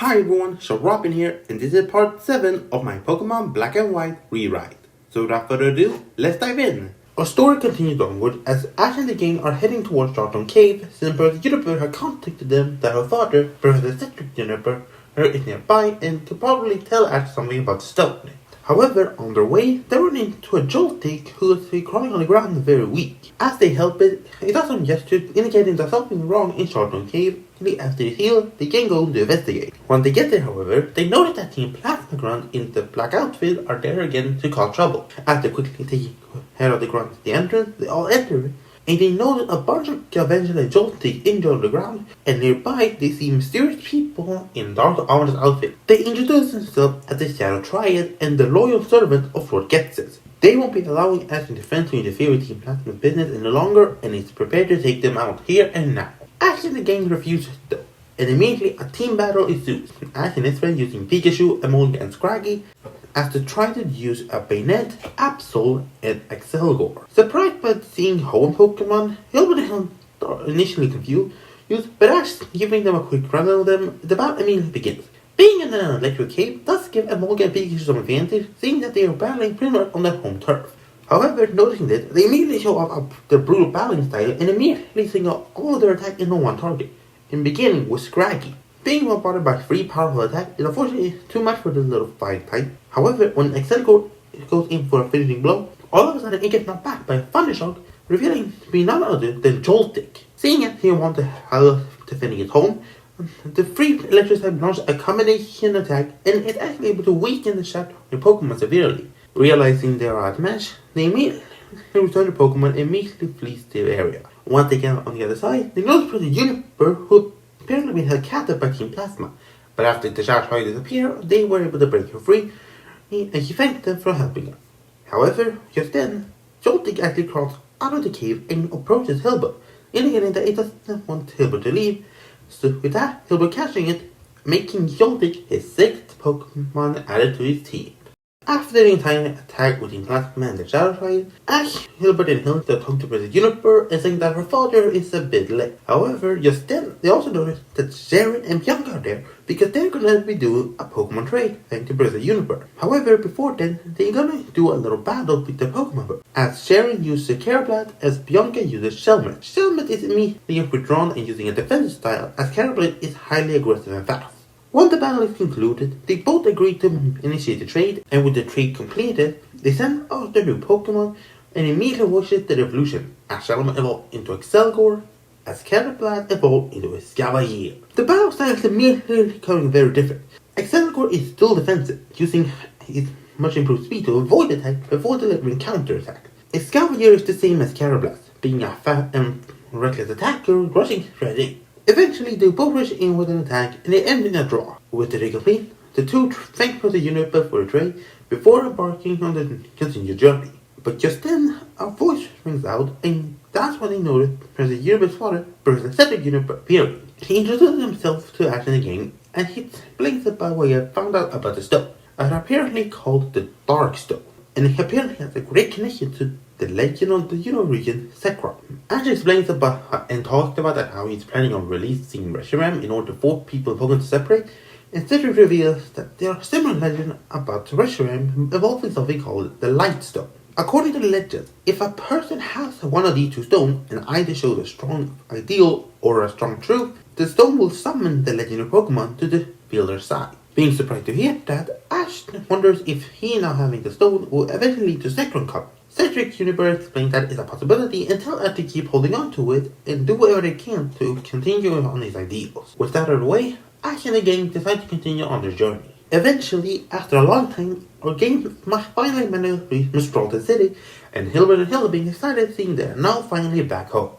Hi everyone, Robin here, and this is part 7 of my Pokemon Black and White rewrite. So without further ado, let's dive in. Our story continues onward as Ash and the gang are heading towards Charlton Cave since Professor Juniper had contacted them that her father, Professor Cedric Juniper, is nearby and could probably tell Ash something about the stone. However, on their way, they run into a Joltik who is crawling on the ground very weak. As they help it does some gestures indicating that something is wrong in Charlton Cave. After they heal, they can go to investigate. When they get there, however, they notice that Team Plasma Grunt in the black outfit are there again to cause trouble. After quickly taking care of the Grunt at the entrance, they all enter, and they notice a bunch of Gavengean and Joltik injured on the ground, and nearby they see mysterious people in dark ominous outfits. They introduce themselves as the Shadow Triad and the loyal servant of Lord Ghetsis. They won't be allowing Ash and Defense to interfere with Team Plasma's business any longer, and is prepared to take them out here and now. Ash and the gang refuses though, and immediately a team battle ensues. Ash and his friends using Pikachu, Emolga, and Scraggy as they try to use a Bayonet, Absol, and Excelgor. Surprised by seeing home Pokemon, Hilbert are initially confused, but Ash giving them a quick run of them, the battle immediately begins. Being in an electric cave does give Emolga and Pikachu some advantage, seeing that they are battling pretty much on their home turf. However, noticing this, they immediately show off their brutal battling style and immediately single all their attack into one target, in beginning with Scraggy. Being bombarded by 3 powerful attacks is unfortunately too much for this little fighting type. However, when Excelgor goes in for a finishing blow, all of a sudden it gets knocked back by a Thundershock, revealing to be none other than Joltik. Seeing as he wants to help defending his home, the 3 electric type launches a combination attack and is actually able to weaken the Shadow Pokemon severely. Realizing they are outmatched, they immediately return to Pokemon and immediately flees the area. Once they get on the other side, they notice Professor Juniper, who apparently been held captive by Team Plasma. But after the Shadow Triad disappeared, they were able to break her free, and he thanked them for helping her. However, just then, Joltik actually crawls out of the cave and approaches Hilbert, indicating that he doesn't want Hilbert to leave. So with that, Hilbert catching it, making Joltik his 6th Pokemon added to his team. After the entire attack with Team Plasma and the Shadow Triad, Ash, Hilbert, and Hilda talk to Professor Juniper and saying that her father is a bit late. However, just then, they also notice that Sharon and Bianca are there because they're gonna be doing a Pokemon trade thanks to Professor Juniper. However, before then, they're gonna do a little battle with the Pokemon, as Sharon uses Carablast as Bianca uses Shelmet. Shelmet is immediately withdrawn and using a defensive style as Carablast is highly aggressive and fast. Once the battle is concluded, they both agree to initiate the trade, and with the trade completed, they send out their new Pokemon and immediately watches the evolution, as Shelmet evolved into Excelgor, as Carablast evolved into Escavalier. The battle style is immediately becoming very different. Excelgor is still defensive, using his much improved speed to avoid attack before delivering counter attack. Escavalier is the same as Carablast, being a fast and reckless attacker, rushing straight in. Eventually, they both rush in with an attack and they end in a draw. With the trade complete, the two thank the Juniper for the trade before embarking on the continued journey. But just then, a voice rings out, and that's when they notice Professor Juniper's father, Professor Cedric Juniper, appearing. He introduces himself to Ash and the gang, and he explains about what he had found out about the stone, apparently called the Dark Stone, and he apparently has a great connection to the legend of the region, Zekrom. Ash explains about and talks about how he's planning on releasing Reshiram in order for people in Pokemon to separate, and Cedric reveals that there are similar legends about Reshiram involving something called the Light Stone. According to the legend, if a person has one of these 2 stones and either shows a strong ideal or a strong truth, the stone will summon the legendary Pokemon to the fielder's side. Being surprised to hear that, Ash wonders if he now having the stone will eventually lead to Zekrom coming. Cedric Juniper explains that it's a possibility and tells Ash to keep holding on to it and do whatever they can to continue on his ideals. With that out of the way, Ash and the gang decide to continue on their journey. Eventually, after a long time, our gang finally managed to reach Metropolitan City, and Hilbert and Hilda being excited seeing they are now finally back home.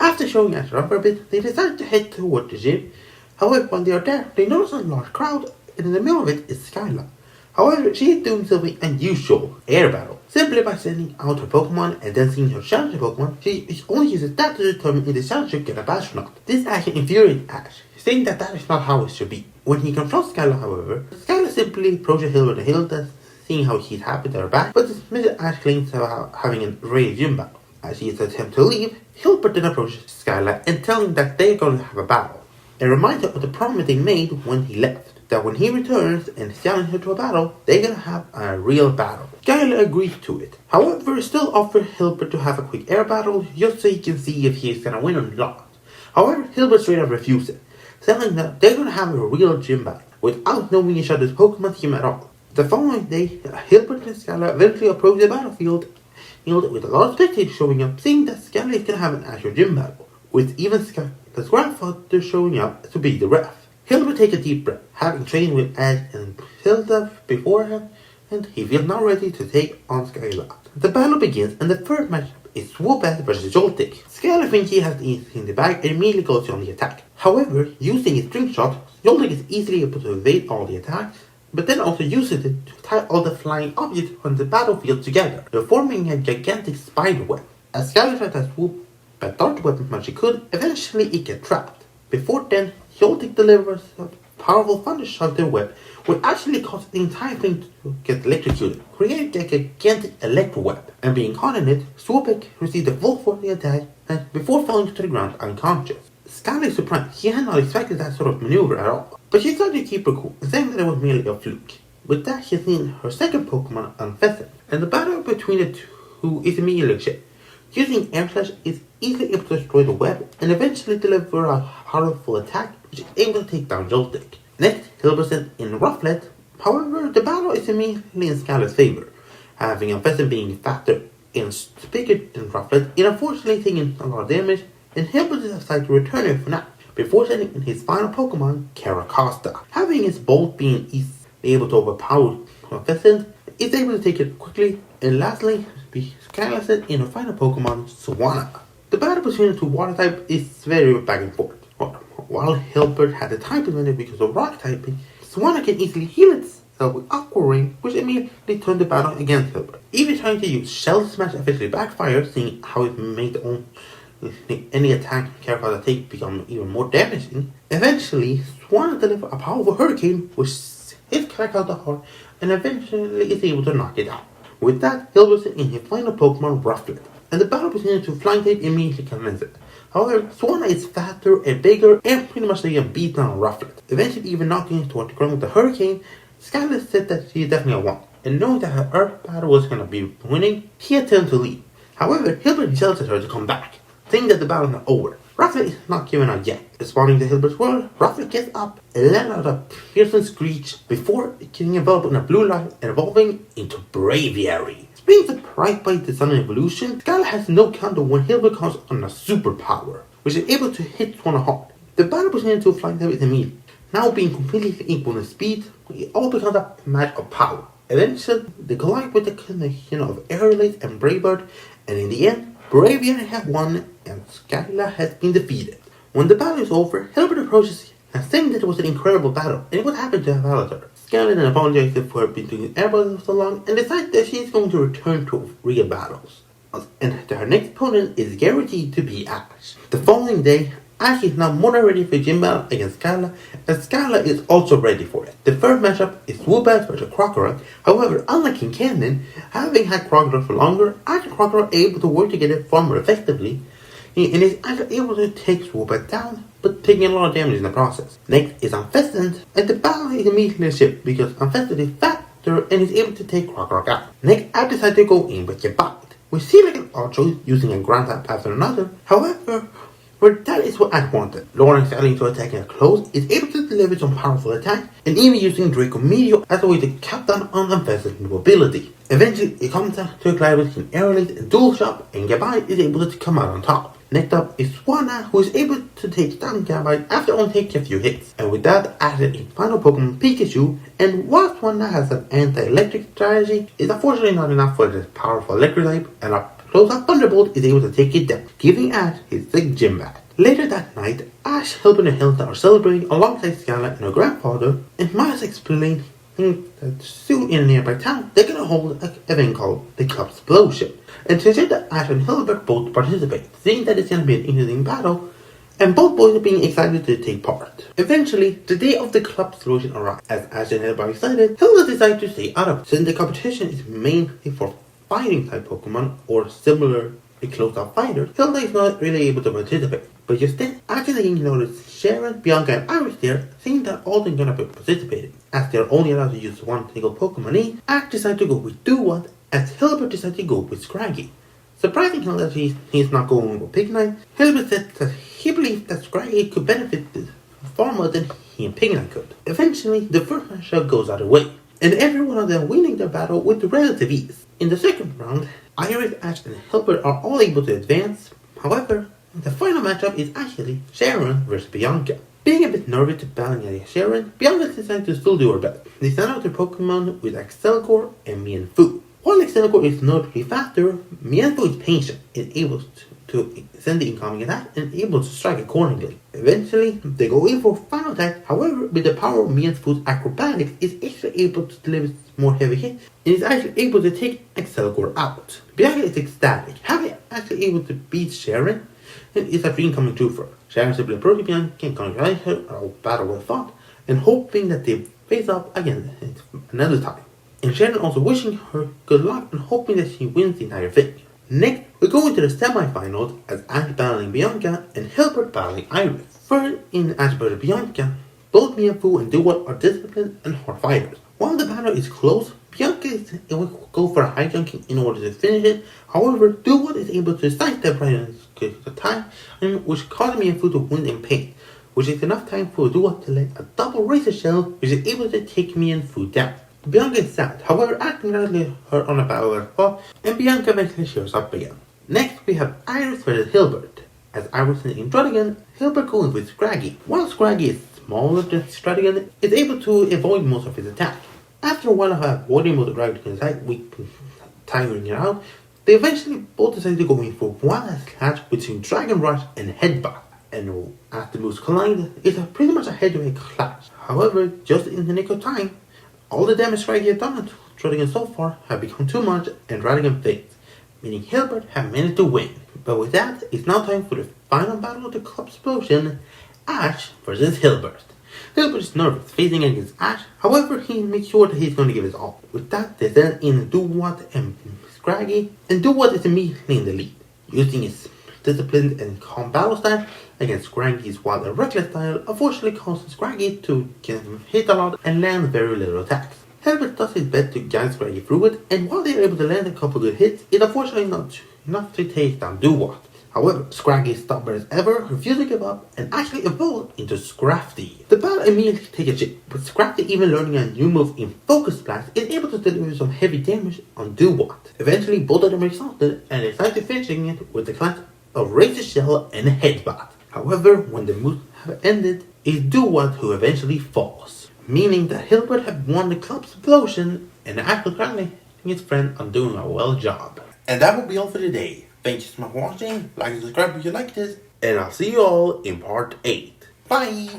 After showing Ash around for a bit, they decide to head toward the gym. However, when they are there, they notice a large crowd, and in the middle of it is Skyla. However, she is doing something unusual, air battle. Simply by sending out her Pokemon and then seeing her challenger Pokemon, she only uses that to determine if the challenger can get a Astronaut. This action infuriates Ash, saying that is not how it should be. When he confronts Skyla, however, Skyla simply approaches Hilbert and Hilda, seeing how she's happy they are back, but dismisses Ash claims about having a rare gym battle. As she attempts to leave, Hilbert then approaches Skyla and telling that they are going to have a battle, and reminds her of the promise they made when he left. that when he returns and challenges her to a battle, they're gonna have a real battle. Skylar agrees to it. However, still offers Hilbert to have a quick air battle just so he can see if he's gonna win or not. However, Hilbert straight up refuses, telling them they're gonna have a real gym battle without knowing each other's Pokemon team at all. The following day, Hilbert and Skylar eventually approach the battlefield with a lot of spectators showing up, seeing that Skylar is gonna have an actual gym battle, with even Skylar's grandfather showing up to be the ref. Hilbert takes a deep breath, having trained with Ash and Hilda beforehand, and he feels now ready to take on Skylar. The battle begins, and the first matchup is Swoobat versus Joltik. Skylar thinks he has the in the bag and immediately goes on the attack. However, using his string shot, Joltik is easily able to evade all the attacks, but then also uses it to tie all the flying objects on the battlefield together, forming a gigantic spider web. As Skylar tries to swoop a dart weapon as much as she could, eventually it gets trapped. Before then, Joltik delivers a powerful thunder shot to the web, which actually causes the entire thing to get electrocuted, creating a gigantic electro web. And being caught in it, Swoobat received the full force of the attack and before falling to the ground unconscious. Skylar is surprised. She had not expected that sort of maneuver at all. But she tried to keep her cool, saying that it was merely a fluke. With that, she seen her second Pokemon, Unfezant, and the battle between the two is immediately shit. Using Air Slash is easily able to destroy the web and eventually deliver a powerful attack which is able to take down Joltik. Next, Hilbert in Rufflet. However, the battle is immediately in Skylar's favor, having Unfezant being faster and bigger than Rufflet, and unfortunately taking a lot of damage, and Hilbert decides to return it for now, before sending in his final Pokemon, Carracosta. Having his Bolt being able to overpower Unfezant, is able to take it quickly, and lastly, Skylar sent in her final Pokemon, Swanna. The battle between the two water types is very back and forth. While Hilbert had a type advantage because of rock typing, Swanna can easily heal itself with Aqua Ring, which immediately turned the battle against Hilbert. Even trying to use Shell Smash eventually backfired, seeing how it made any attack Carracosta take become even more damaging. Eventually, Swanna delivered a powerful Hurricane, which hit Carracosta hard, and eventually is able to knock it out. With that, Hilbert sent in his final Pokemon, Rufflet, and the battle between the two flying types immediately commences. However, Swanna is faster and bigger and pretty much beat down Rufflet, eventually even knocking it toward the ground with the Hurricane. Skylar said that she definitely won, and knowing that her Earth battle was going to be winning, he attempted to leave. However, Hilbert yells at her to come back, saying that the battle is not over. Rufflet is not giving up yet. Responding to Hilbert's word, Rufflet gets up and lets out a piercing screech before getting enveloped in a blue light and evolving into Braviary. Being surprised by the sudden evolution, Skylar has no counter when Hilbert comes on a superpower, which is able to hit Swanna hard. The battle between the two flying types is immediate. Now being completely equal in speed, it all becomes a match of power. Eventually, they collide with the connection of Airlace and Braybird, and in the end, Braviary has won and Skylar has been defeated. When the battle is over, Hilbert approaches and saying that it was an incredible battle and what happened to Avatar. Skylar then apologizes for being doing air battles for so long and decides that she is going to return to real battles. And her next opponent is guaranteed to be Ash. The following day, Ash is now more than ready for a gym battle against Skylar, and Skylar is also ready for it. The first matchup is Swoobat versus Krokorok. However, unlike in canon, having had Krokorok for longer, Ash and Krokorok are able to work together far more effectively, and is actually able to take Swoobat down, but taking a lot of damage in the process. Next is Unfezant, and the battle is immediately a shift because Unfezant is faster and is able to take Krokorok out. Next, I decide to go in with Jabite. We see like an odd choice using a ground type after another. However, that is what I wanted. Lawrence starting to attack at close is able to deliver some powerful attacks and even using Draco Meteor as a way to cap down on Unfezant's mobility. Eventually, it comes down to a collide between Airlace and Dual Shock, and Gabite is able to come out on top. Next up is Swanna, who is able to take down Gabite after only taking a few hits. And with that, added in final Pokemon Pikachu, and while Swanna has an anti-electric strategy, it's unfortunately not enough for this powerful electric type, and a close-up Thunderbolt is able to take it down, giving Ash his sick gym back. Later that night, Ash, Hilbert, and Hilda are celebrating alongside Skylar and her grandfather, and Miles explains that soon in a nearby town, they're gonna hold an event called the Club Explosion. And to say that Ash and Hilbert both participate, seeing that it's gonna be an interesting battle, and both boys are being excited to take part. Eventually, the day of the Club Explosion arrives. As Ash and Hilbert are excited, Hilda decides to stay out of it, since the competition is mainly for fighting type Pokemon or similar close-up fighters. Hilda is not really able to participate, But just then, actually you notice Sharon, Bianca, and Iris there, saying that all they're gonna be participating. As they're only allowed to use one single Pokemon each, Ash decides to go with Duwat, as Hilbert decides to go with Scraggy. Surprising him that he's not going with Pignite, Hilbert said that he believes that Scraggy could benefit far more than he and Pignite could. Eventually, the first matchup goes out of the way, and every one of them winning their battle with relative ease. In the second round, Iris, Ash, and Hilbert are all able to advance. However, the final matchup is actually Sharon versus Bianca. Being a bit nervous to battle against Sharon, Bianca decides to still do her best. They send out their Pokemon with Accelgor and Mienfoo. While Accelgor is notably faster, Mienfoo is patient and able to send the incoming attack and able to strike accordingly. Eventually, they go in for a final attack. However, with the power of Mienfoo's acrobatics, is actually able to deliver more heavy hits and is actually able to take Accelgor out. Bianca is ecstatic, having actually able to beat Sharon, and it's a dream coming true for her. Sharon simply approaches Bianca and congratulates her on a battle well fought, and hoping that they face up again another time. And Sharon also wishing her good luck and hoping that she wins the entire thing. Next, we go into the semi-finals as Ash battling Bianca and Hilbert battling Iris. First, in Ash versus Bianca, both Mienfoo and Duwat are disciplined and hard fighters. While the battle is close, Bianca is able to go for a high junking in order to finish it. However, Duwat is able to sidestep the time, which causes Mienfoo to win in pain, which is enough time for Duwat to land a double Razor Shell, which is able to take Mienfoo down. Bianca is sad, however, Ash congratulates her on a battle as well, and Bianca eventually shows up again. Next, we have Iris versus Hilbert. As Iris is in Stradigan, Hilbert goes with Scraggy. While Scraggy is smaller than Stradigan, is able to avoid most of his attacks. After a while of avoiding most of Stradigan's attack, tiring it out, they eventually both decide to go in for one last clash between Dragon Rush and Headbutt. And as the moves collide, it's pretty much a head-to-head clash. However, just in the nick of time, all the damage Scraggy has done to Stradigan so far have become too much and Stradigan fails, meaning Hilbert have managed to win. But with that, it's now time for the final battle of the Club Explosion, Ash versus Hilbert. Hilbert is nervous facing against Ash, however he makes sure that he's going to give his all. With that, they send in Duwat and Scraggy, and Duwat is immediately in the lead, using his disciplined and calm battle style against Scraggy's wild and reckless style, unfortunately causes Scraggy to get hit a lot and land very little attacks. Hilbert does his best to guide Scraggy through it, and while they are able to land a couple good hits, it's unfortunately not enough to take down Duwat. However, Scraggy is stubborn as ever, refuses to give up, and actually evolves into Scrafty. The battle immediately takes a shift, but Scrafty, even learning a new move in Focus Blast, is able to deliver some heavy damage on Duwat. Eventually, both of them are exhausted, and decide to finishing it with the clash of Razor Shell and Headbutt. However, when the moves have ended, it's Duwat who eventually falls, meaning that Hilbert had won the Club's Explosion, and Ash was congratulating his friend on doing a well job. And that will be all for today. Thank you so much for watching, like and subscribe if you like this, and I'll see you all in part 8. Bye!